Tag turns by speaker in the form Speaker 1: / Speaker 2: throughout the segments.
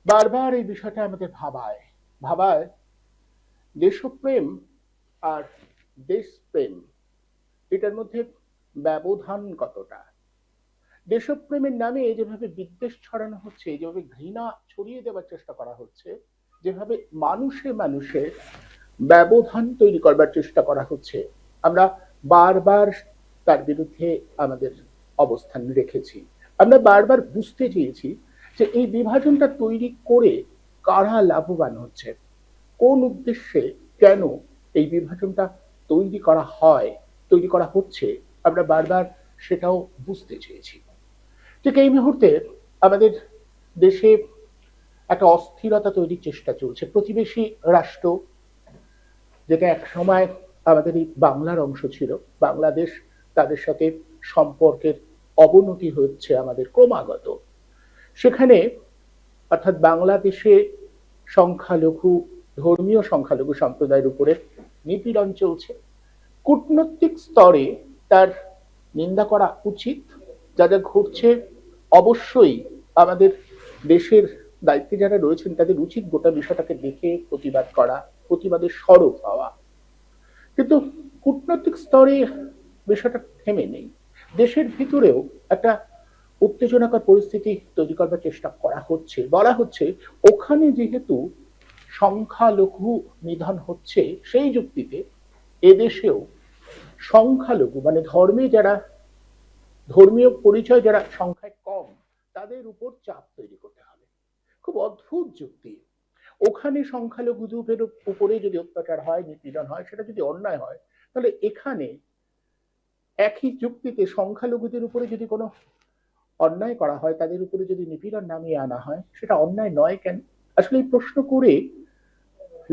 Speaker 1: বারবার এই বিষয়টা আমাদের ভাবায় ভাবায় দেশপ্রেম আর দেশপ্রেম এটার মধ্যে ব্যবধান কতটা। দেশপ্রেমের নামে যেভাবে বিদ্বেষ ছড়ানো হচ্ছে, যেভাবে ঘৃণা ছড়িয়ে দেওয়ার চেষ্টা করা হচ্ছে, যেভাবে মানুষে মানুষে ব্যবধান তৈরি করবার চেষ্টা করা হচ্ছে, আমরা বারবার তার বিরুদ্ধে আমাদের অবস্থান রেখেছি। আমরা বারবার বুঝতে চেয়েছি যে এই বিভাজনটা তৈরি করে কারা লাভবান হচ্ছে, কোন উদ্দেশ্যে, কেন এই বিভাজনটা তৈরি করা হয়, তৈরি করা হচ্ছে, আমরা বারবার সেটাও বুঝতে চেয়েছি। ঠিক এই মুহূর্তে আমাদের দেশে একটা অস্থিরতা তৈরির চেষ্টা চলছে। প্রতিবেশী রাষ্ট্র, যেটা এক সময় আমাদের এই বাংলার অংশ ছিল, বাংলাদেশ, তাদের সাথে সম্পর্কের অবনতি হচ্ছে আমাদের ক্রমাগত। সেখানে অর্থাৎ বাংলাদেশে সংখ্যালঘু, ধর্মীয় সংখ্যালঘু সম্প্রদায়ের উপরে নিপীড়ন চলছে। কূটনৈতিক স্তরে তার নিন্দা করা উচিত। যা যা ঘটছে অবশ্যই আমাদের দেশের দায়িত্বে যারা রয়েছেন তাদের উচিত গোটা বিষয়টাকে দেখে প্রতিবাদ করা, প্রতিবাদের সরব হওয়া। কিন্তু কূটনৈতিক স্তরে বিষয়টা থেমে নেই। দেশের ভিতরেও একটা উত্তেজনাকর পরিস্থিতি তৈরি করবার চেষ্টা করা হচ্ছে। বলা হচ্ছে ওখানে যেহেতু সংখ্যালঘু নিধন হচ্ছে, সেই যুক্তিতে এদেশেও সংখ্যালঘু মানে ধর্মে যারা, ধর্মীয় পরিচয় যারা সংখ্যায় কম, তাদের উপর চাপ তৈরি করতে হবে। খুব অদ্ভুত যুক্তি। ওখানে সংখ্যালঘুদের উপরে যদি অত্যাচার হয়, নিপীড়ন হয়, সেটা যদি অন্যায় হয়, তাহলে এখানে একই যুক্তিতে সংখ্যালঘুদের উপরে যদি কোনো অন্যায় করা হয়, তাদের উপরে যদি নিপীড়ন নামিয়ে আনা হয়, সেটা অন্যায় নয় কেন? আসলে এই প্রশ্ন করে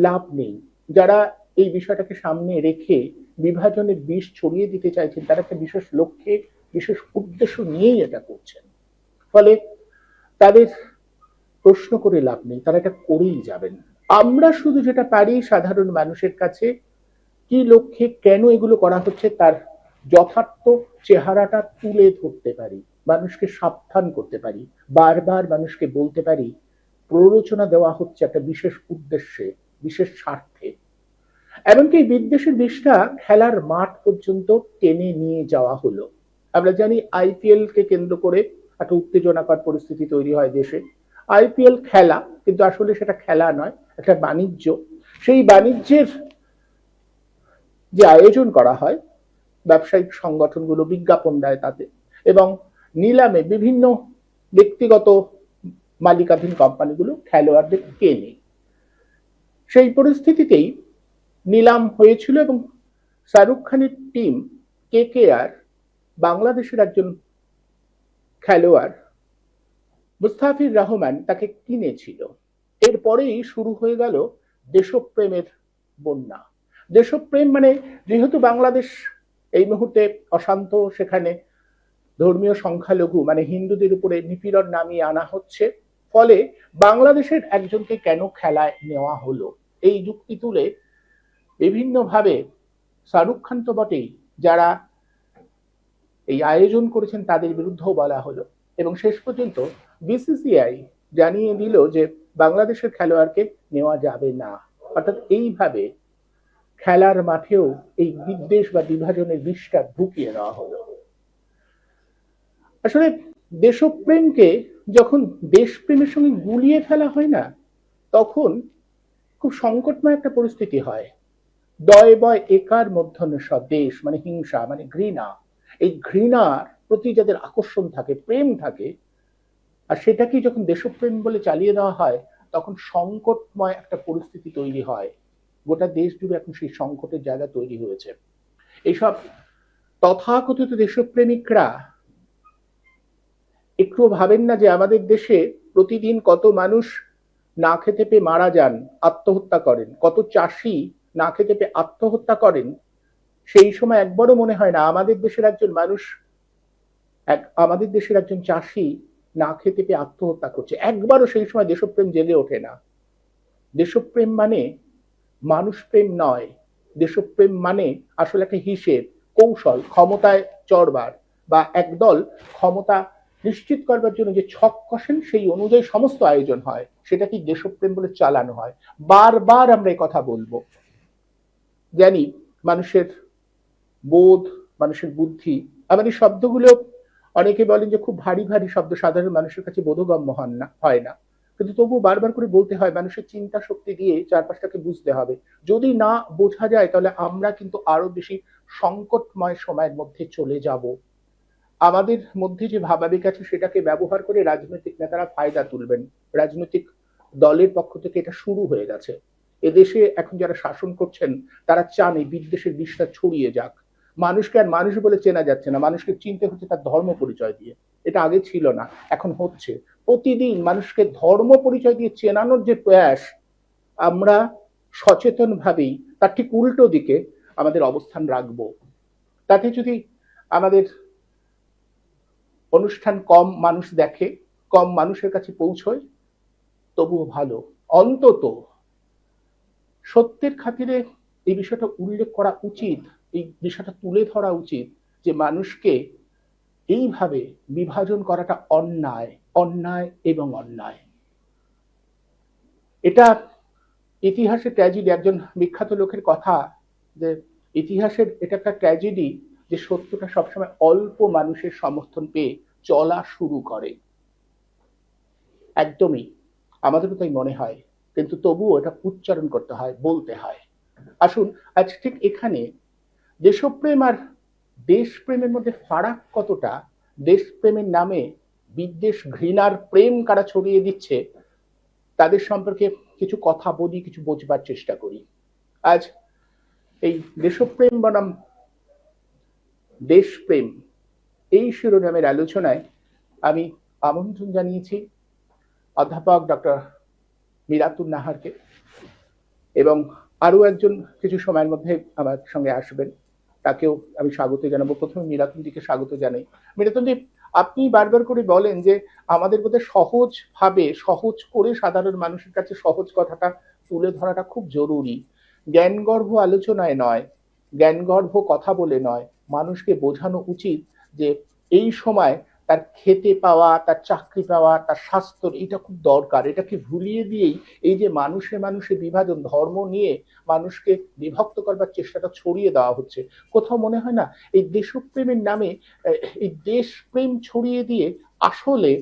Speaker 1: লাভ নেই। যারা এই বিষয়টাকে সামনে রেখে বিভাজনের বিষ ছড়িয়ে দিতে চাইছেন, তারা একটা বিশেষ লক্ষ্যে, বিশেষ উদ্দেশ্য নিয়েই এটা করছেন। ফলে তাদের প্রশ্ন করে লাভ নেই, তারা এটা করেই যাবেন। আমরা শুধু যেটা পারি সাধারণ মানুষের কাছে কি লক্ষ্যে কেন এগুলো করা হচ্ছে তার যথার্থ চেহারাটা তুলে ধরতে পারি, মানুষকে সাবধান করতে পারি, বারবার মানুষকে বলতে পারি প্ররোচনা দেওয়া হচ্ছে একটা বিশেষ উদ্দেশ্যে, বিশেষ স্বার্থে। এমনকি বিদ্বেষের বিষটা খেলার মাঠ পর্যন্ত টেনে নিয়ে যাওয়া হলো। আমরা জানি আইপিএল কে কেন্দ্র করে একটা উত্তেজনাকর পরিস্থিতি তৈরি হয় দেশে। আইপিএল খেলা, কিন্তু আসলে সেটা খেলা নয়, একটা বাণিজ্য। সেই বাণিজ্যের যে আয়োজন করা হয়, ব্যবসায়িক সংগঠনগুলো বিজ্ঞাপন দেয় তাতে, এবং নিলামে বিভিন্ন ব্যক্তিগত মালিকাধীন কোম্পানিগুলো খেলোয়াড়দের কেনে। সেই পরিস্থিতিতেই নিলাম হয়েছিল এবং শাহরুখ খানের টিম কেকেআর বাংলাদেশের একজন খেলোয়াড় মুস্তাফির রহমান তাকে কিনেছিল। এরপরেই শুরু হয়ে গেল দেশপ্রেমের বন্যা। দেশপ্রেম মানে, যেহেতু বাংলাদেশ এই মুহূর্তে অশান্ত, সেখানে ধর্মীয় সংখ্যালঘু মানে হিন্দুদের উপরে নিপীড়ন নামিয়ে আনা হচ্ছে, ফলে বাংলাদেশের একজনকে কেন খেলায় নেওয়া হলো, এই যুক্তি তুলে বিভিন্নভাবে শাহরুখ খান তো বটেই, যারা এই আয়োজন করেছেন তাদের বিরুদ্ধেও বলা হলো, এবং শেষ পর্যন্ত বিসিসিআই জানিয়ে দিল যে বাংলাদেশের খেলোয়াড়কে নেওয়া যাবে না। অর্থাৎ এইভাবে খেলার মাঠেও এই বিদ্বেষ বা বিভাজনের বিষটা ঢুকিয়ে দেওয়া হলো। আসলে দেশপ্রেমকে যখন দেশপ্রেমের সঙ্গে গুলিয়ে ফেলা হয় না, তখন খুব সংকটময় একটা পরিস্থিতি হয়। দয় বয় একার মধ্যে স্বদেশ মানে হিংসা মানে ঘৃণা, এই ঘৃণার প্রতি যাদের আকর্ষণ থাকে, প্রেম থাকে, আর সেটাকে যখন দেশপ্রেম বলে চালিয়ে দেওয়া হয়, তখন সংকটময় একটা পরিস্থিতি তৈরি হয়। গোটা দেশ জুড়ে এখন সেই সংকটের জায়গা তৈরি হয়েছে। এইসব তথাকথিত দেশপ্রেমিকরা একটু ভাবেন না যে আমাদের দেশে প্রতিদিন কত মানুষ না খেতে পেয়ে মারা যান, আত্মহত্যা করেন, কত চাষি না খেতে পেয়ে আত্মহত্যা করেন। সেই সময় একবারও মনে হয় না আমাদের দেশের একজন মানুষ, আমাদের দেশের একজন চাষি না খেতে পেয়ে আত্মহত্যা করছে, একবারও সেই সময় দেশপ্রেম জেগে ওঠে না। দেশপ্রেম মানে মানুষ প্রেম নয়। দেশপ্রেম মানে আসলে একটা হিসেব, কৌশল, ক্ষমতায় চড়বার বা একদল ক্ষমতা নিশ্চিত করবার জন্য যে ছক কষেন সেই অনুযায়ী সমস্ত আয়োজন হয়, সেটাকে দেশপ্রেম বলে চালানো হয়। বারবার আমরা এই কথা বলবো। জানি মানুষের বোধ, মানুষের বুদ্ধি, আবার এই শব্দগুলো অনেকে বলেন যে খুব ভারী ভারী শব্দ, সাধারণ মানুষের কাছে বোধগম্য হয় না, কিন্তু তবুও বারবার করে বলতে হয়। মানুষের চিন্তা শক্তি দিয়ে চারপাশটাকে বুঝতে হবে। যদি না বোঝা যায় তাহলে আমরা কিন্তু আরো বেশি সংকটময় সময়ের মধ্যে চলে যাব। আমাদের মধ্যে যে ভাবাবেগ আছে সেটাকে ব্যবহার করে রাজনৈতিক নেতারা ফায়দা তুলবেন। রাজনৈতিক দলের পক্ষ থেকে এটা শুরু হয়ে গেছে। এদেশে এখন যারা শাসন করছেন তারা চান এই বিদ্বেষের বিষটা ছড়িয়ে যাক। মানুষকে আর মানুষ বলে চেনা যাচ্ছে না, মানুষকে চিনতে হচ্ছে তার ধর্ম পরিচয় দিয়ে। এটা আগে ছিল না, এখন হচ্ছে। প্রতিদিন মানুষকে ধর্ম পরিচয় দিয়ে চেনানোর যে প্রয়াস, আমরা সচেতন ভাবেই তার ঠিক উল্টো দিকে আমাদের অবস্থান রাখবো। তাতে যদি আমাদের অনুষ্ঠান কম মানুষ দেখে, কম মানুষের কাছে পৌঁছয়, তবুও ভালো। অন্তত সত্যের খাতিরে এই বিষয়টা উল্লেখ করা উচিত, এই বিষয়টা তুলে ধরা উচিত যে মানুষকে এইভাবে বিভাজন করাটা অন্যায়, অন্যায় এবং অন্যায়। এটা ইতিহাসের ট্র্যাজেডি। একজন বিখ্যাত লোকের কথা যে ইতিহাসের এটা একটা ট্র্যাজেডি যে সত্যটা সবসময় অল্প মানুষের সমর্থন পেয়ে চলা শুরু করে। একদমই আমাদেরও তাই মনে হয়, কিন্তু তবুও এটা উচ্চারণ করতে হয়, বলতে হয়। আসুন আজ ঠিক এখানে দেশপ্রেম আর দেশপ্রেমের মধ্যে ফারাক কতটা, দেশপ্রেমের নামে বিদ্বেষ ঘৃণার প্রেম কারা ছড়িয়ে দিচ্ছে, তাদের সম্পর্কে কিছু কথা বলি, কিছু বোঝবার চেষ্টা করি। আজ এই দেশপ্রেম বনাম দেশপ্রেম এই শিরোনামের আলোচনায় আমি আমন্ত্রণ জানিয়েছি অধ্যাপক ডক্টর মিরাতুন নাহারকে, এবং আরো একজন কিছু সময়ের মধ্যে আমার সঙ্গে আসবেন, তাকেও আমি স্বাগত জানাবো। প্রথমে মিরাতুনদিকে স্বাগত জানাই। মিরাতুনদি, আপনি বারবার করে বলেন যে আমাদের বোধহয় সহজ ভাবে, সহজ করে সাধারণ মানুষের কাছে সহজ কথাটা তুলে ধরাটা খুব জরুরি। জ্ঞানগর্ভ আলোচনায় নয়, জ্ঞানগর্ভ কথা বলে নয়, মানুষকে বোঝানো উচিত যে এই সময় তার খেতে পাওয়া, তার চাকরি পাওয়া, তার স্বাস্থ্য, এটা খুব দরকার। এটাকে ভুলিয়ে দিয়েই এই যে মানুষে মানুষে বিভাজন, ধর্ম নিয়ে মানুষকে বিভক্ত করবার চেষ্টাটা ছড়িয়ে দেওয়া হচ্ছে। কোথাও মনে হয় না এই দেশপ্রেমের নামে এই দেশপ্রেম ছড়িয়ে দিয়ে আসলে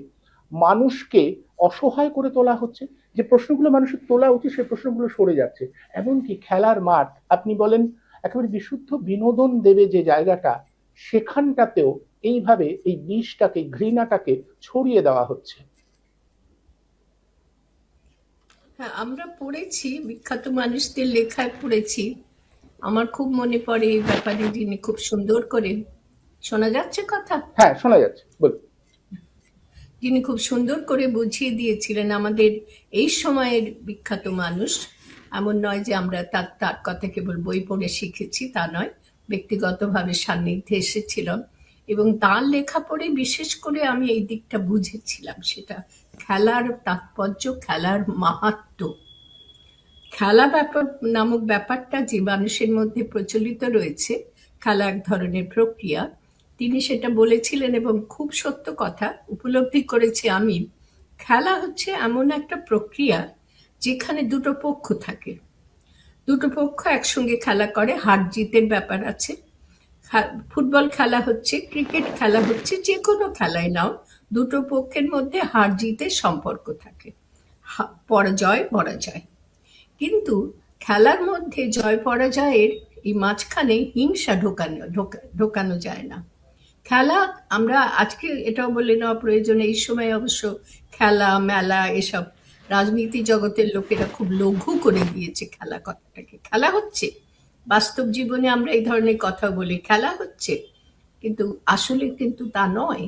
Speaker 1: মানুষকে অসহায় করে তোলা হচ্ছে? যে প্রশ্নগুলো মানুষের তোলা উচিত সেই প্রশ্নগুলো সরে যাচ্ছে। এমনকি খেলার মাঠ, আপনি বলেন একেবারে বিশুদ্ধ বিনোদন দেবে যে জায়গাটা, সেখানটাতেও এইভাবে এই বিষটাকে, ঘৃণাটাকে ছড়িয়ে দেওয়া হচ্ছে।
Speaker 2: হ্যাঁ, আমরা পড়েছি, বিখ্যাত মানুষদের লেখায় পড়েছি। আমার খুব মনে পড়ে এই ব্যাপারে যিনি খুব সুন্দর করে, শোনা যাচ্ছে কথা?
Speaker 1: হ্যাঁ, শোনা যাচ্ছে, বলুন।
Speaker 2: যিনি খুব সুন্দর করে বুঝিয়ে দিয়েছিলেন আমাদের এই সময়ের বিখ্যাত মানুষ। এমন নয় যে আমরা তার তার কথা কেবল বই পড়ে শিখেছি, তা নয়, ব্যক্তিগতভাবে সান্নিধ্যে এসেছিলাম এবং তার লেখা পড়ে বিশেষ করে আমি এই দিকটা বুঝেছিলাম, সেটা খেলার তাৎপর্য, খেলার মাহাত্ম্য। খেলা ব্যাপার নামক ব্যাপারটা যে মানুষের মধ্যে প্রচলিত রয়েছে, খেলা এক ধরনের প্রক্রিয়া, তিনি সেটা বলেছিলেন এবং খুব সত্য কথা উপলব্ধি করেছি আমি। খেলা হচ্ছে এমন একটা প্রক্রিয়া যেখানে দুটো পক্ষ থাকে, দুটো পক্ষ একসঙ্গে খেলা করে, হার জিতের ব্যাপার আছে। ফুটবল খেলা হচ্ছে, ক্রিকেট খেলা হচ্ছে, যে কোনো খেলায় নাও, দুটো পক্ষের মধ্যে হার জিতের সম্পর্ক থাকে, পরাজয় পরাজয়। কিন্তু খেলার মধ্যে জয় পরাজয়ের এই মাঝখানে হিংসা ঢোকানো যায় না। খেলা, আমরা আজকে এটাও বলে নেওয়া প্রয়োজন, এই সময় অবশ্য খেলা মেলা এসব রাজনীতি জগতের লোকেরা খুব লঘু করে দিয়েছে খেলা কথাটাকে। খেলা হচ্ছে, বাস্তব জীবনে আমরা এই ধরনের কথা বলি, খেলা হচ্ছে, কিন্তু আসলে কিন্তু তা নয়।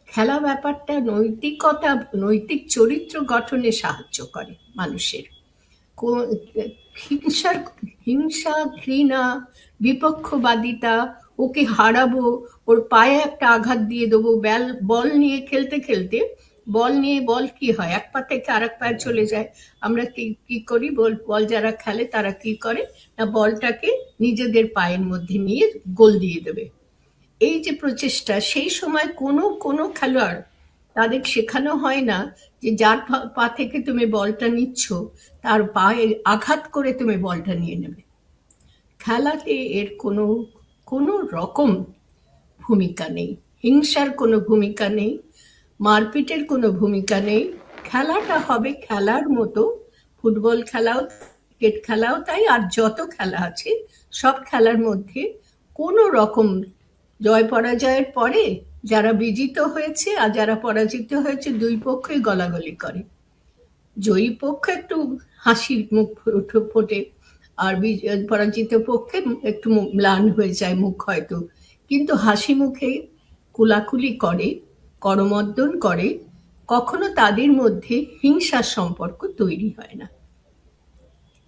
Speaker 2: খেলা ব্যাপারটা নৈতিকতা, নৈতিক চরিত্র গঠনে সাহায্য করে মানুষের। হিংসার, হিংসা, ঘৃণা, বিপক্ষবাদিতা, ওকে হারাবো, ওর পায়ে একটা আঘাত দিয়ে দেবো, বল নিয়ে খেলতে খেলতে, বল কি হয়, এক পা থেকে আরেক পায়ে চলে যায়। আমরা কি করি, বল যারা খেলে তারা কি করে না, বলটাকে নিজেদের পায়ের মধ্যে নিয়ে গোল দিয়ে দেবে। এই যে প্রচেষ্টা, সেই সময় কোনো খেলোয়াড় তাদের শেখানো হয় না যে যার পা থেকে তুমি বলটা নিচ্ছ তার পায়ে আঘাত করে তুমি বলটা নিয়ে নেবে। খেলাতে এর কোনো কোনো রকম ভূমিকা নেই, হিংসার কোনো ভূমিকা নেই, মারপিটের কোনো ভূমিকা নেই। খেলাটা হবে খেলার মতো, ফুটবল খেলাও ক্রিকেট খেলাও তাই, আর যত খেলা আছে সব খেলার মধ্যে কোনো রকম জয় পরাজয়ের পরে যারা বিজিত হয়েছে আর যারা পরাজিত হয়েছে দুই পক্ষই গলাগলি করে। জয়ী পক্ষ একটু হাসির মুখ ফোটে, আর পরাজিত পক্ষে একটু ম্লান হয়ে যায় মুখ হয়তো, কিন্তু হাসি মুখে কুলাকুলি করে, করমর্দন করে, কখনো তাদের মধ্যে হিংসার সম্পর্ক তৈরি হয় না।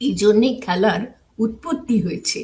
Speaker 2: এই জন্যে খেলার উৎপত্তি হয়েছে।